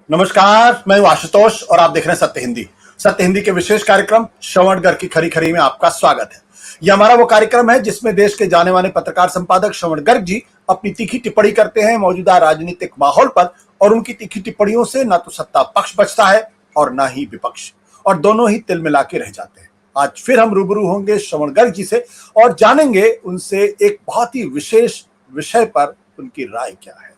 नमस्कार, मैं हूं आशुतोष और आप देख रहे हैं सत्य हिंदी। सत्य हिंदी के विशेष कार्यक्रम श्रवणगढ़ की खरी खरी में आपका स्वागत है। यह हमारा वो कार्यक्रम है जिसमें देश के जाने माने पत्रकार संपादक श्रवण गर्ग जी अपनी तीखी टिप्पणी करते हैं मौजूदा राजनीतिक माहौल पर, और उनकी तीखी टिप्पणियों से न तो सत्ता पक्ष बचता है और न ही विपक्ष, और दोनों ही तिल मिला के रह जाते हैं। आज फिर हम रूबरू होंगे श्रवण गर्ग जी से और जानेंगे उनसे एक बहुत ही विशेष विषय पर उनकी राय क्या है।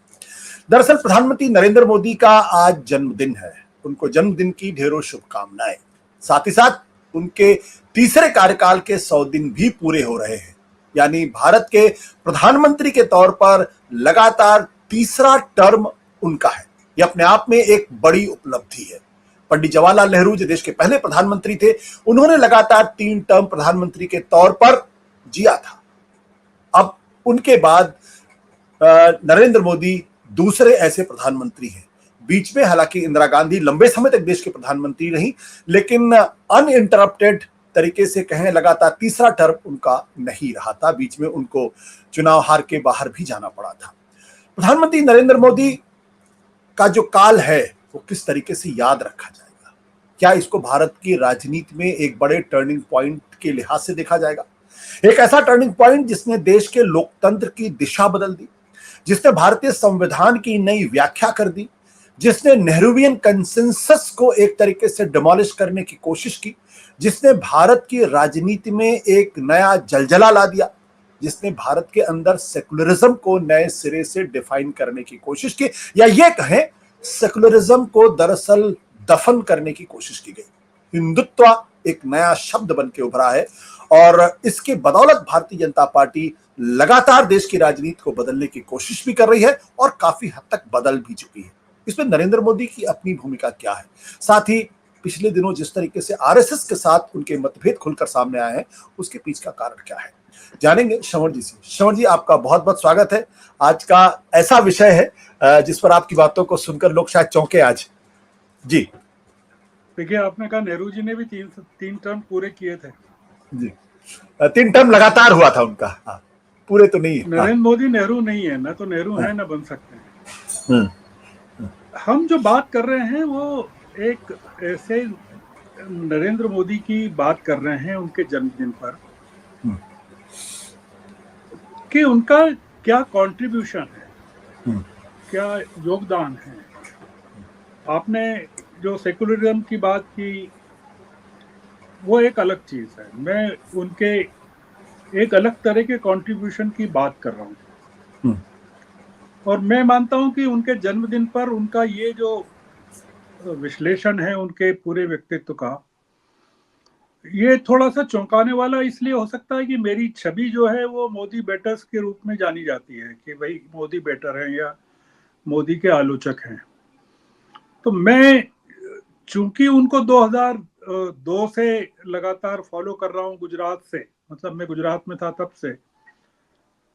दरअसल प्रधानमंत्री नरेंद्र मोदी का आज जन्मदिन है। उनको जन्मदिन की ढेरों शुभकामनाएं। साथ ही साथ उनके तीसरे कार्यकाल के 100 दिन भी पूरे हो रहे हैं, यानी भारत के प्रधानमंत्री के तौर पर लगातार तीसरा टर्म उनका है। यह अपने आप में एक बड़ी उपलब्धि है। पंडित जवाहरलाल नेहरू जो देश के पहले प्रधानमंत्री थे, उन्होंने लगातार 3 टर्म प्रधानमंत्री के तौर पर जिया था। अब उनके बाद नरेंद्र मोदी दूसरे ऐसे प्रधानमंत्री हैं। बीच में हालांकि इंदिरा गांधी लंबे समय तक देश के प्रधानमंत्री रही, लेकिन अनइंटरप्टेड तरीके से कहें लगातार तीसरा टर्म उनका नहीं रहा था। बीच में उनको चुनाव हार के बाहर भी जाना पड़ा था। प्रधानमंत्री नरेंद्र मोदी का जो काल है वो किस तरीके से याद रखा जाएगा? क्या इसको भारत की राजनीति में एक बड़े टर्निंग पॉइंट के लिहाज से देखा जाएगा? एक ऐसा टर्निंग पॉइंट जिसने देश के लोकतंत्र की दिशा बदल दी, जिसने भारतीय संविधान की नई व्याख्या कर दी, जिसने नेहरूवियन कंसेंसस को एक तरीके से डिमोलिश करने की कोशिश की, जिसने भारत की राजनीति में एक नया जलजला ला दिया, जिसने भारत के अंदर सेकुलरिज्म को नए सिरे से डिफाइन करने की कोशिश की, या ये कहें सेकुलरिज्म को दरअसल दफन करने की कोशिश की गई। हिंदुत्व एक नया शब्द बन के उभरा है और इसके बदौलत भारतीय जनता पार्टी लगातार देश की राजनीति को बदलने की कोशिश भी कर रही है और काफी हद तक बदल भी चुकी है। इसमें नरेंद्र मोदी की अपनी भूमिका क्या है? साथ ही पिछले दिनों जिस तरीके से आरएसएस के साथ उनके मतभेद खुलकर सामने आए हैं, उसके पीछे का कारण क्या है, जानेंगे श्रवण जी से। श्रवण जी, आपका बहुत बहुत स्वागत है। आज का ऐसा विषय है जिस पर आपकी बातों को सुनकर लोग शायद चौंके आज। जी देखिए, आपने कहा नेहरू जी ने भी तीन टर्म पूरे किए थे। जी, 3 टर्म लगातार हुआ था उनका। हाँ, पूरे तो नहीं। नरेंद्र मोदी नेहरू नहीं है, ना तो नेहरू है ना बन सकते हैं। हाँ, हम जो बात कर रहे हैं वो एक ऐसे नरेंद्र मोदी की बात कर रहे हैं उनके जन्मदिन पर कि उनका क्या कंट्रीब्यूशन है, क्या योगदान है। आपने जो सेकुलरिज्म की बात की वो एक अलग चीज है। मैं उनके एक अलग तरह के कंट्रीब्यूशन की बात कर रहा हूँ। और मैं मानता हूं कि उनके जन्मदिन पर उनका ये जो विश्लेषण है उनके पूरे व्यक्तित्व का, ये थोड़ा सा चौंकाने वाला इसलिए हो सकता है कि मेरी छवि जो है वो मोदी बेटर्स के रूप में जानी जाती है कि भाई मोदी बेटर हैं या मोदी के आलोचक हैं। तो मैं चूंकि उनको 2002 से लगातार फॉलो कर रहा हूँ गुजरात से, मतलब मैं गुजरात में था तब से,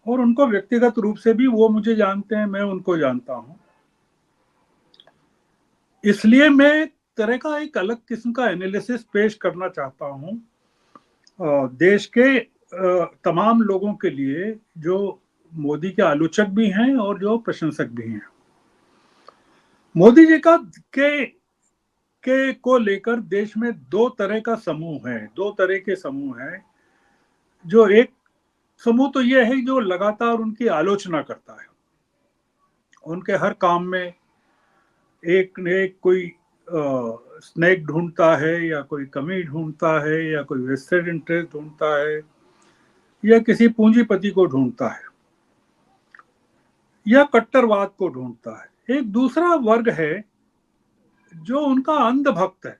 और उनको व्यक्तिगत रूप से भी वो मुझे जानते हैं, मैं उनको जानता हूं, इसलिए मैं तरह का एक अलग किस्म का एनालिसिस पेश करना चाहता हूं देश के तमाम लोगों के लिए जो मोदी के आलोचक भी हैं और जो प्रशंसक भी हैं। मोदी जी के को लेकर देश में दो तरह का समूह है, दो तरह के समूह हैं। जो एक समूह तो यह है जो लगातार उनकी आलोचना करता है, उनके हर काम में एक न एक कोई स्नैक ढूंढता है या कोई कमी ढूंढता है या कोई वेस्टेड इंटरेस्ट ढूंढता है या किसी पूंजीपति को ढूंढता है या कट्टरवाद को ढूंढता है। एक दूसरा वर्ग है जो उनका अंधभक्त है,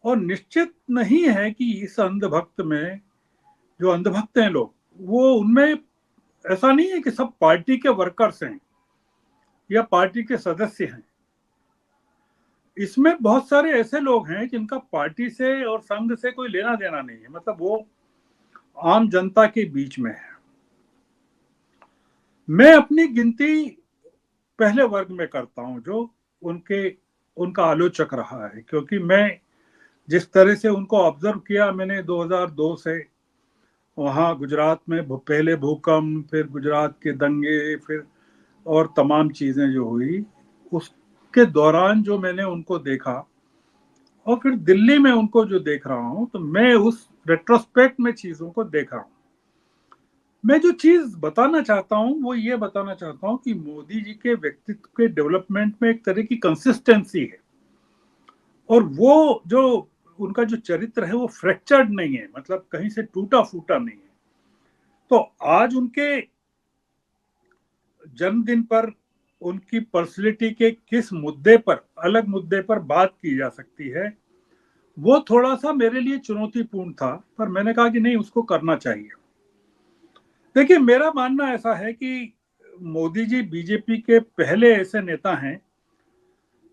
और निश्चित नहीं है कि इस अंधभक्त में, जो अंधभक्त हैं लोग, वो उनमें ऐसा नहीं है कि सब पार्टी के वर्कर्स हैं या पार्टी के सदस्य हैं। इसमें बहुत सारे ऐसे लोग हैं जिनका पार्टी से और संघ से कोई लेना देना नहीं है, मतलब वो आम जनता के बीच में है। मैं अपनी गिनती पहले वर्ग में करता हूं जो उनका आलोचक रहा है, क्योंकि मैं जिस तरह से उनको ऑब्जर्व किया मैंने 2002 से, वहां गुजरात में पहले भूकंप, फिर गुजरात के दंगे, फिर और तमाम चीजें जो हुई, उसके दौरान जो मैंने उनको देखा और फिर दिल्ली में उनको जो देख रहा हूं, तो मैं उस रेट्रोस्पेक्ट में चीजों को देख रहा हूं। मैं जो चीज बताना चाहता हूं वो ये बताना चाहता हूं कि मोदी जी के व्यक्तित्व के डेवलपमेंट में एक तरह की कंसिस्टेंसी है, और वो जो उनका जो चरित्र है वो फ्रैक्चर्ड नहीं है, मतलब कहीं से टूटा फूटा नहीं है। तो आज उनके जन्मदिन पर उनकी पर्सनैलिटी के किस मुद्दे पर, अलग मुद्दे पर बात की जा सकती है, वो थोड़ा सा मेरे लिए चुनौतीपूर्ण था, पर मैंने कहा कि नहीं, उसको करना चाहिए। देखिए, मेरा मानना ऐसा है कि मोदी जी बीजेपी के पहले ऐसे नेता हैं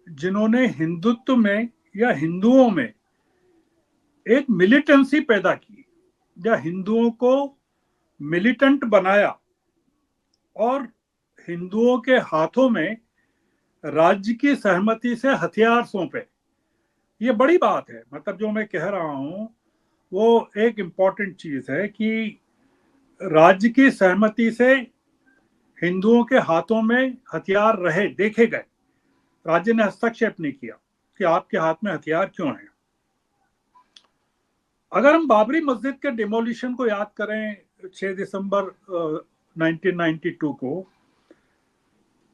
जिन्होंने हिंदुत्व में या हिंदुओं में एक मिलिटेंसी पैदा की, या हिंदुओं को मिलिटेंट बनाया, और हिंदुओं के हाथों में राज्य की सहमति से हथियार सौंपे। ये बड़ी बात है, मतलब जो मैं कह रहा हूं वो एक इंपॉर्टेंट चीज है कि राज्य की सहमति से हिंदुओं के हाथों में हथियार रहे, देखे गए। राज्य ने हस्तक्षेप नहीं किया कि आपके हाथ में हथियार क्यों है। अगर हम बाबरी मस्जिद के डिमोलिशन को याद करें 6 दिसंबर 1992 को,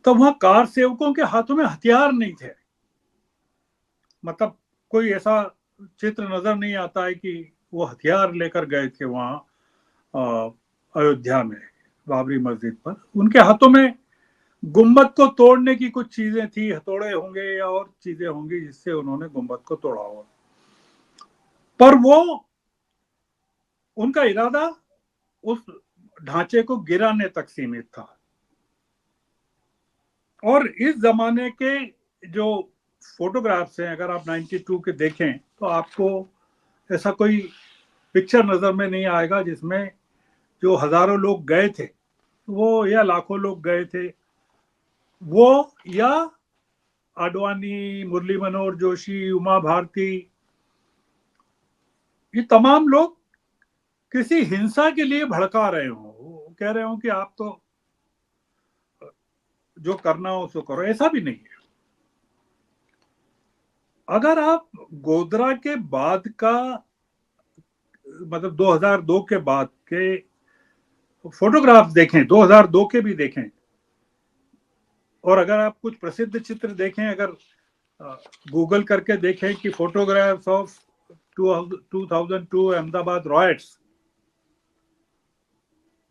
तो वहां कार सेवकों के हाथों में हथियार नहीं थे। मतलब कोई ऐसा चित्र नजर नहीं आता है कि वो हथियार लेकर गए थे वहां अयोध्या में बाबरी मस्जिद पर। उनके हाथों में गुम्बद को तोड़ने की कुछ चीजें थी, हथौड़े होंगे या और चीजें होंगी जिससे उन्होंने गुम्बद को तोड़ा होगा, पर वो उनका इरादा उस ढांचे को गिराने तक सीमित था। और इस जमाने के जो फोटोग्राफ्स हैं, अगर आप 92 के देखें तो आपको ऐसा कोई पिक्चर नजर में नहीं आएगा जिसमें जो हजारों लोग गए थे वो, या लाखों लोग गए थे वो, या आडवाणी, मुरली मनोहर जोशी, उमा भारती, ये तमाम लोग किसी हिंसा के लिए भड़का रहे हो, कह रहे हो कि आप तो जो करना हो सो करो। ऐसा भी नहीं है। अगर आप गोधरा के बाद का, मतलब 2002 के बाद के फोटोग्राफ्स देखें, 2002 के भी देखें, और अगर आप कुछ प्रसिद्ध चित्र देखें, अगर गूगल करके देखें कि फोटोग्राफ्स ऑफ 2002 अहमदाबाद रॉयट्स,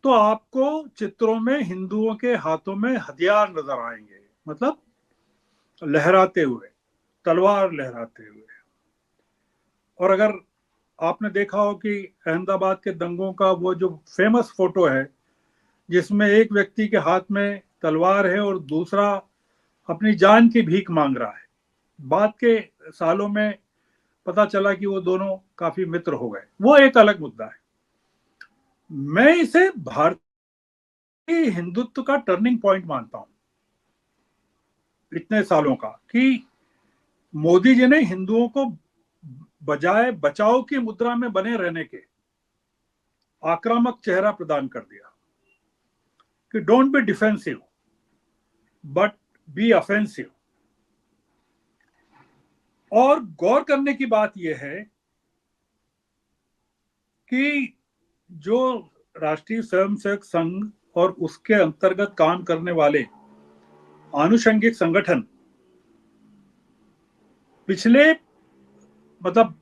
तो आपको चित्रों में हिंदुओं के हाथों में हथियार नजर आएंगे, मतलब लहराते हुए, तलवार लहराते हुए। और अगर आपने देखा हो कि अहमदाबाद के दंगों का वो जो फेमस फोटो है जिसमें एक व्यक्ति के हाथ में तलवार है और दूसरा अपनी जान की भीख मांग रहा है, बाद के सालों में पता चला कि वो दोनों काफी मित्र हो गए, वो एक अलग मुद्दा है। मैं इसे भारतीय हिंदुत्व का टर्निंग पॉइंट मानता हूं इतने सालों का, कि मोदी जी ने हिंदुओं को बजाय बचाव की मुद्रा में बने रहने के आक्रामक चेहरा प्रदान कर दिया कि don't be defensive but B offensive. और गौर करने की बात यह है कि जो राष्ट्रीय स्वयंसेवक संघ और उसके अंतर्गत काम करने वाले आनुषंगिक संगठन पिछले, मतलब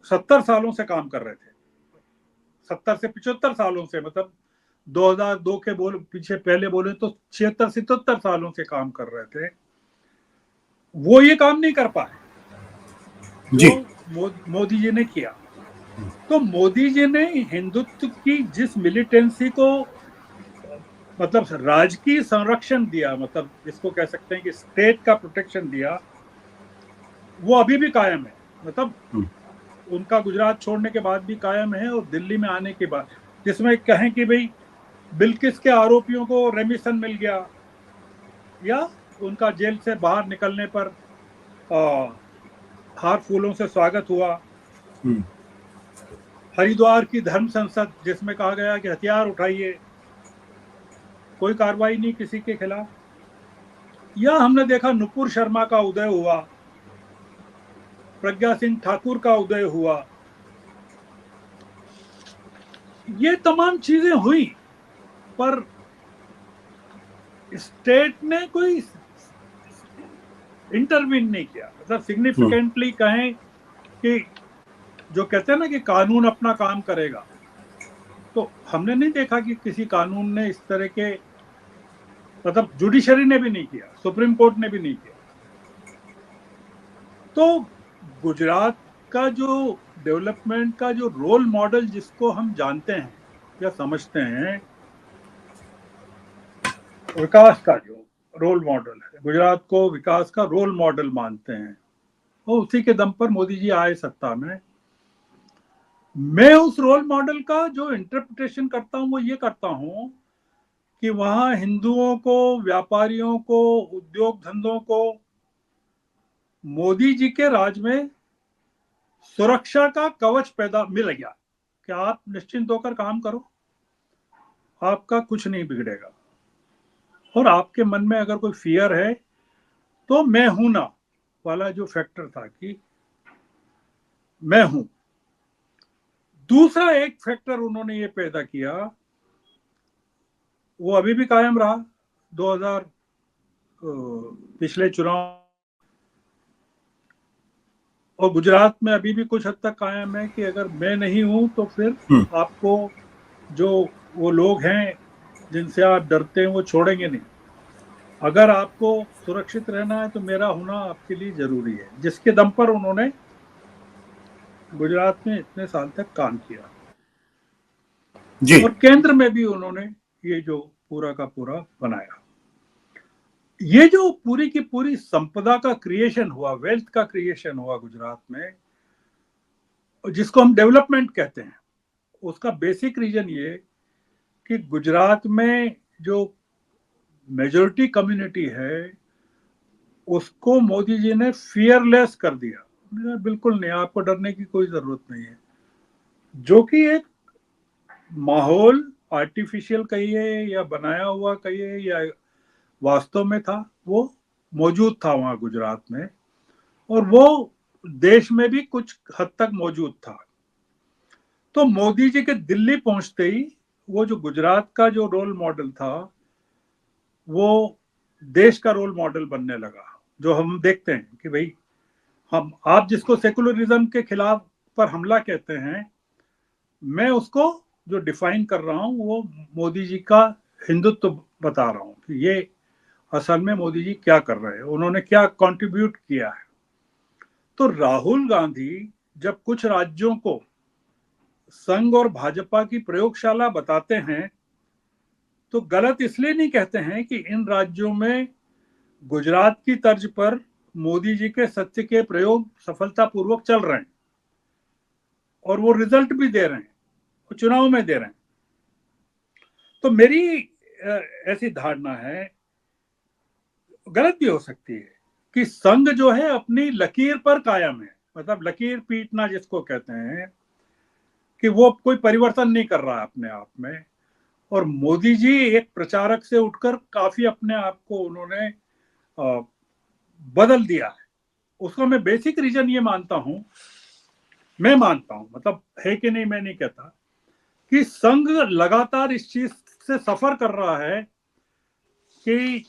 70 सालों से काम कर रहे थे, 70 से 75 सालों से, मतलब 2002 के पीछे पहले बोले तो 76-77 सालों से काम कर रहे थे, वो ये काम नहीं कर पाए जी। जो मोदी जी ने किया। तो मोदी जी ने हिंदुत्व की जिस मिलिटेंसी को, मतलब राजकीय संरक्षण दिया, मतलब जिसको कह सकते हैं कि स्टेट का प्रोटेक्शन दिया, वो अभी भी कायम है। मतलब उनका गुजरात छोड़ने के बाद भी कायम है, और दिल्ली में आने के बाद, जिसमें कहें कि भाई बिल्किस के आरोपियों को रेमिशन मिल गया, या उनका जेल से बाहर निकलने पर हार फूलों से स्वागत हुआ, हरिद्वार की धर्म संसद जिसमें कहा गया कि हथियार उठाइए, कोई कार्रवाई नहीं किसी के खिलाफ। या हमने देखा नुपुर शर्मा का उदय हुआ, प्रज्ञा सिंह ठाकुर का उदय हुआ, ये तमाम चीजें हुई, पर स्टेट ने कोई इंटरवीन नहीं किया। मतलब सिग्निफिकेंटली कहें कि जो कहते हैं ना कि कानून अपना काम करेगा, तो हमने नहीं देखा कि किसी कानून ने इस तरह के, मतलब जुडिशरी ने भी नहीं किया, सुप्रीम कोर्ट ने भी नहीं किया। तो गुजरात का जो डेवलपमेंट का जो रोल मॉडल जिसको हम जानते हैं या समझते हैं, विकास का जो रोल मॉडल है, गुजरात को विकास का रोल मॉडल मानते हैं, और उसी के दम पर मोदी जी आए सत्ता में। मैं उस रोल मॉडल का जो इंटरप्रिटेशन करता हूं वो ये करता हूं कि वहां हिंदुओं को, व्यापारियों को, उद्योग धंधों को मोदी जी के राज में सुरक्षा का कवच पैदा मिल गया कि आप निश्चिंत होकर काम करो, आपका कुछ नहीं बिगड़ेगा। और आपके मन में अगर कोई फियर है तो मैं हूं ना वाला जो फैक्टर था कि मैं हूं। दूसरा एक फैक्टर उन्होंने ये पैदा किया, वो अभी भी कायम रहा 2000 पिछले चुनाव, और गुजरात में अभी भी कुछ हद तक कायम है कि अगर मैं नहीं हूं तो फिर आपको जो वो लोग हैं जिनसे आप डरते हैं वो छोड़ेंगे नहीं। अगर आपको सुरक्षित रहना है तो मेरा होना आपके लिए जरूरी है, जिसके दम पर उन्होंने गुजरात में इतने साल तक काम किया। जी। और केंद्र में भी उन्होंने ये जो पूरा का पूरा बनाया। ये जो पूरी की पूरी संपदा का क्रिएशन हुआ, वेल्थ का क्रिएशन हुआ गुजरात में, जिसको हम डेवलपमेंट कहते हैं, उसका बेसिक रीजन ये कि गुजरात में जो मेजोरिटी कम्युनिटी है उसको मोदी जी ने फियरलेस कर दिया। बिल्कुल नहीं, आपको डरने की कोई जरूरत नहीं है। जो कि एक माहौल आर्टिफिशियल कहिए या बनाया हुआ कहिए या वास्तव में था, वो मौजूद था वहां गुजरात में, और वो देश में भी कुछ हद तक मौजूद था। तो मोदी जी के दिल्ली पहुंचते ही वो जो गुजरात का जो रोल मॉडल था वो देश का रोल मॉडल बनने लगा। जो हम देखते हैं कि भाई, हम आप जिसको सेकुलरिज्म के खिलाफ पर हमला कहते हैं, मैं उसको जो डिफाइन कर रहा हूं वो मोदी जी का हिंदुत्व बता रहा हूं कि ये असल में मोदी जी क्या कर रहे हैं, उन्होंने क्या कंट्रीब्यूट किया है। तो राहुल गांधी जब कुछ राज्यों को संघ और भाजपा की प्रयोगशाला बताते हैं तो गलत इसलिए नहीं कहते हैं कि इन राज्यों में गुजरात की तर्ज पर मोदी जी के सत्य के प्रयोग सफलतापूर्वक चल रहे हैं और वो रिजल्ट भी दे रहे हैं, वो चुनाव में दे रहे हैं। तो मेरी ऐसी धारणा है, गलत भी हो सकती है, कि संघ जो है अपनी लकीर पर कायम है। मतलब लकीर पीटना जिसको कहते हैं, कि वो कोई परिवर्तन नहीं कर रहा है अपने आप में। और मोदी जी एक प्रचारक से उठकर काफी अपने आप को उन्होंने बदल दिया है। उसका मैं बेसिक रीजन ये मानता हूं, मैं मानता हूं, मतलब है कि नहीं मैं नहीं कहता, कि संघ लगातार इस चीज से सफर कर रहा है कि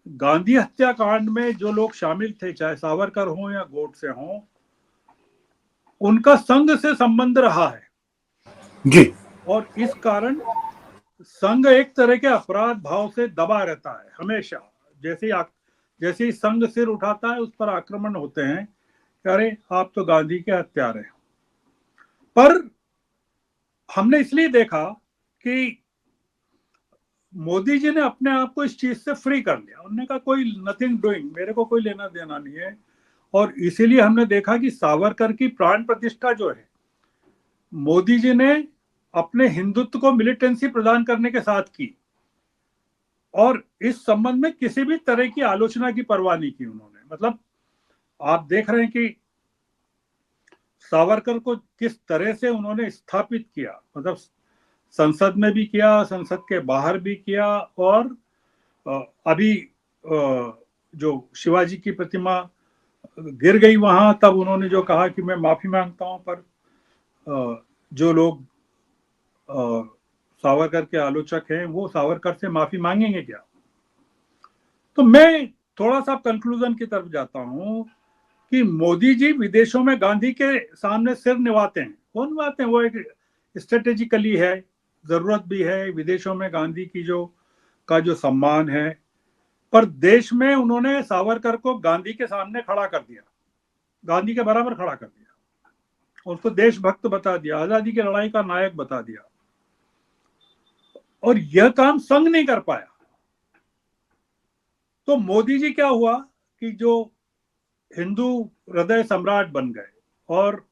गांधी हत्याकांड में जो लोग शामिल थे, चाहे सावरकर हो या गोडसे हो, उनका संघ से संबंध रहा है। जी। और इस कारण संघ एक तरह के अपराध भाव से दबा रहता है हमेशा। जैसे ही संघ सिर उठाता है उस पर आक्रमण होते हैं, अरे आप तो गांधी के हत्यारे हैं। पर हमने इसलिए देखा कि मोदी जी ने अपने आप को इस चीज से फ्री कर लिया। उन्होंने कहा कोई नथिंग डूइंग, मेरे को कोई लेना देना नहीं है। और इसीलिए हमने देखा कि सावरकर की प्राण प्रतिष्ठा जो है, मोदी जी ने अपने हिंदुत्व को मिलिटेंसी प्रदान करने के साथ की, और इस संबंध में किसी भी तरह की आलोचना की परवाह नहीं की उन्होंने। मतलब आप देख रहे हैं कि सावरकर को किस तरह से उन्होंने स्थापित किया, मतलब संसद में भी किया, संसद के बाहर भी किया, और अभी जो शिवाजी की प्रतिमा गिर गई वहां, तब उन्होंने जो कहा कि मैं माफी मांगता हूं, पर जो लोग सावरकर के आलोचक हैं वो सावरकर से माफी मांगेंगे क्या? तो मैं थोड़ा सा कंक्लूजन की तरफ जाता हूं कि मोदी जी विदेशों में गांधी के सामने सिर निभाते हैं। कौन निभाते हैं? वो एक स्ट्रेटेजिकली है, जरूरत भी है विदेशों में गांधी की जो सम्मान है, पर देश में उन्होंने सावरकर को गांधी के सामने खड़ा कर दिया, गांधी के बराबर खड़ा कर दिया, उसको देशभक्त बता दिया, आजादी की लड़ाई का नायक बता दिया। और यह काम संघ नहीं कर पाया। तो मोदी जी क्या हुआ कि जो हिंदू हृदय सम्राट बन गए, और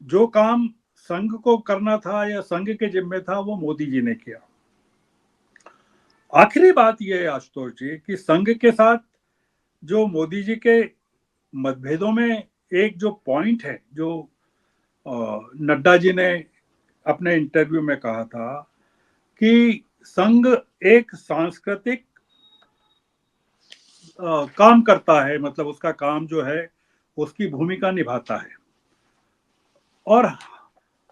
जो काम संघ को करना था या संघ के जिम्मे था वो मोदी जी ने किया। आखिरी बात यह है आशुतोष जी कि संघ के साथ जो मोदी जी के मतभेदों में एक जो पॉइंट है, जो नड्डा जी ने अपने इंटरव्यू में कहा था कि संघ एक सांस्कृतिक काम करता है, मतलब उसका काम जो है उसकी भूमिका निभाता है, और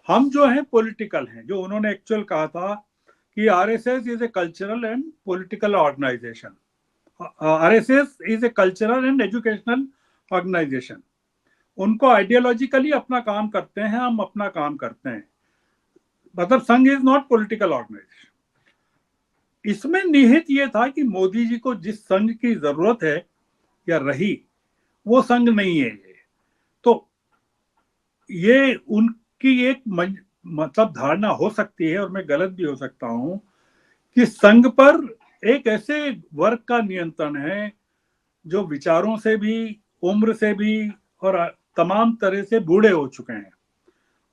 हम जो है पॉलिटिकल हैं। जो उन्होंने एक्चुअल कहा था कि RSS is a cultural and political organisation, RSS is a cultural and educational organisation. उनको आइडियोलॉजिकली अपना काम करते हैं, हम अपना काम करते हैं, मतलब संघ इज नॉट पॉलिटिकल ऑर्गेनाइजेशन। इसमें निहित ये था कि मोदी जी को जिस संघ की जरूरत है या रही, वो संघ नहीं है ये। तो ये उनकी एक मतलब धारणा हो सकती है, और मैं गलत भी हो सकता हूं, कि संघ पर एक ऐसे वर्ग का नियंत्रण है जो विचारों से भी, उम्र से भी, और तमाम तरह से बूढ़े हो चुके हैं,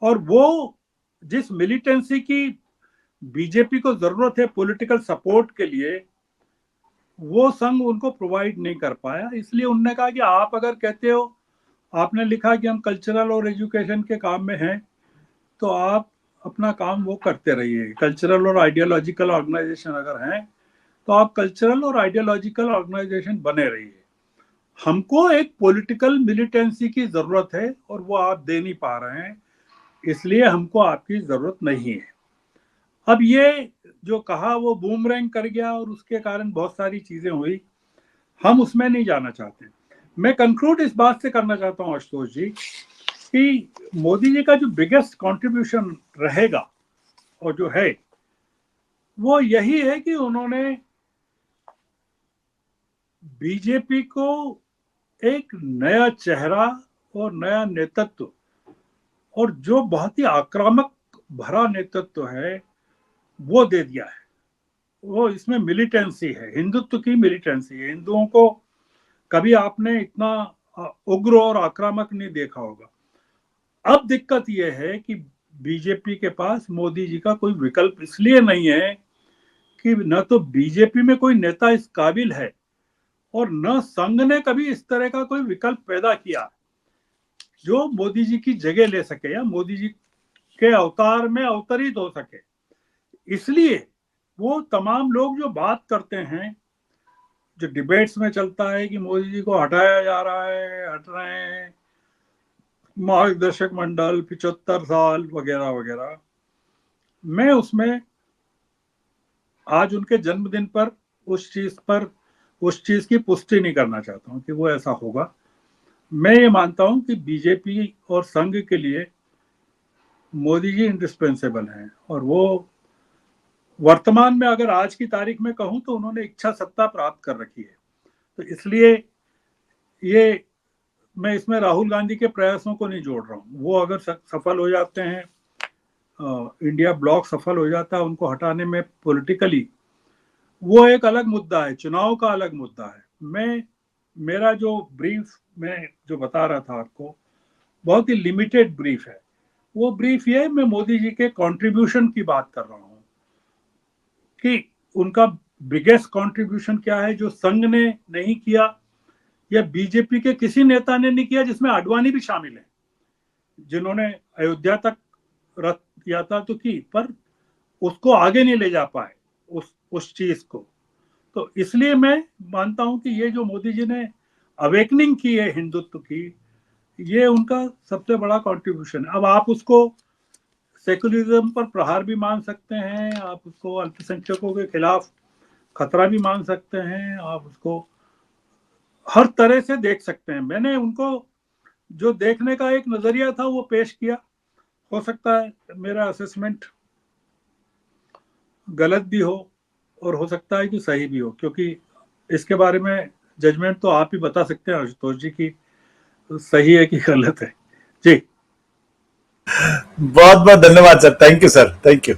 और वो जिस मिलिटेंसी की बीजेपी को जरूरत है पॉलिटिकल सपोर्ट के लिए, वो संघ उनको प्रोवाइड नहीं कर पाया। इसलिए उन्होंने कहा कि आप अगर कहते हो, आपने लिखा कि हम कल्चरल और एजुकेशन के काम में हैं, तो आप अपना काम वो करते रहिए। कल्चरल और आइडियोलॉजिकल ऑर्गेनाइजेशन अगर हैं, तो आप कल्चरल और आइडियोलॉजिकल ऑर्गेनाइजेशन बने रहिए। हमको एक पॉलिटिकल मिलिटेंसी की जरूरत है, और वो आप दे नहीं पा रहे हैं, इसलिए हमको आपकी जरूरत नहीं है। अब ये जो कहा वो बूमरैंग कर गया, और उसके कारण बहुत सारी चीजें हुई, हम उसमें नहीं जाना चाहते। मैं कंक्लूड इस बात से करना चाहता हूँ आशुतोष जी कि मोदी जी का जो बिगेस्ट कंट्रीब्यूशन रहेगा और जो है वो यही है कि उन्होंने बीजेपी को एक नया चेहरा और नया नेतृत्व, और जो बहुत ही आक्रामक भरा नेतृत्व है, वो दे दिया है। वो इसमें मिलिटेंसी है, हिंदुत्व की मिलिटेंसी है। हिंदुओं को कभी आपने इतना उग्र और आक्रामक नहीं देखा होगा। अब दिक्कत यह है कि बीजेपी के पास मोदी जी का कोई विकल्प इसलिए नहीं है कि न तो बीजेपी में कोई नेता इस काबिल है, और न संघ ने कभी इस तरह का कोई विकल्प पैदा किया जो मोदी जी की जगह ले सके या मोदी जी के अवतार में अवतरित हो सके। इसलिए वो तमाम लोग जो बात करते हैं, जो डिबेट्स में चलता है कि मोदी जी को हटाया जा रहा है, हट रहे हैं, मार्गदर्शक मंडल 75 साल वगैरह वगैरह, मैं उसमें आज उनके जन्मदिन पर उस चीज की पुष्टि नहीं करना चाहता हूं कि वो ऐसा होगा। मैं ये मानता हूं कि बीजेपी और संघ के लिए मोदी जी इंडिस्पेंसेबल हैं, और वो वर्तमान में अगर आज की तारीख में कहूं तो उन्होंने इच्छा सत्ता प्राप्त कर रखी है। तो इसलिए ये मैं इसमें राहुल गांधी के प्रयासों को नहीं जोड़ रहा हूं। वो अगर सफल हो जाते हैं, इंडिया ब्लॉक सफल हो जाता है उनको हटाने में पॉलिटिकली, वो एक अलग मुद्दा है, चुनाव का अलग मुद्दा है। मेरा जो ब्रीफ मैं जो बता रहा था आपको, बहुत ही लिमिटेड ब्रीफ है। वो ब्रीफ ये मैं मोदी जी के कंट्रीब्यूशन की बात कर रहा हूं कि उनका बिगेस्ट कंट्रीब्यूशन क्या है जो संघ ने नहीं किया या बीजेपी के किसी नेता ने नहीं किया, जिसमें आडवाणी भी शामिल है, जिन्होंने अयोध्या तक रथ यात्रा तो की पर उसको आगे नहीं ले जा पाए, उस चीज को। तो इसलिए मैं मानता हूं कि ये जो मोदी जी ने अवेकनिंग की है हिंदुत्व की, ये उनका सबसे बड़ा कंट्रीब्यूशन है। अब आप उसको सेकुलरिज्म पर प्रहार भी मान सकते हैं, आप उसको अल्पसंख्यकों के खिलाफ खतरा भी मान सकते हैं, आप उसको हर तरह से देख सकते हैं। मैंने उनको जो देखने का एक नजरिया था वो पेश किया। हो सकता है मेरा असेसमेंट गलत भी हो और हो सकता है कि सही भी हो, क्योंकि इसके बारे में जजमेंट तो आप ही बता सकते हैं आशुतोष जी की सही है कि गलत है। जी बहुत बहुत धन्यवाद sir, thank you sir, thank you.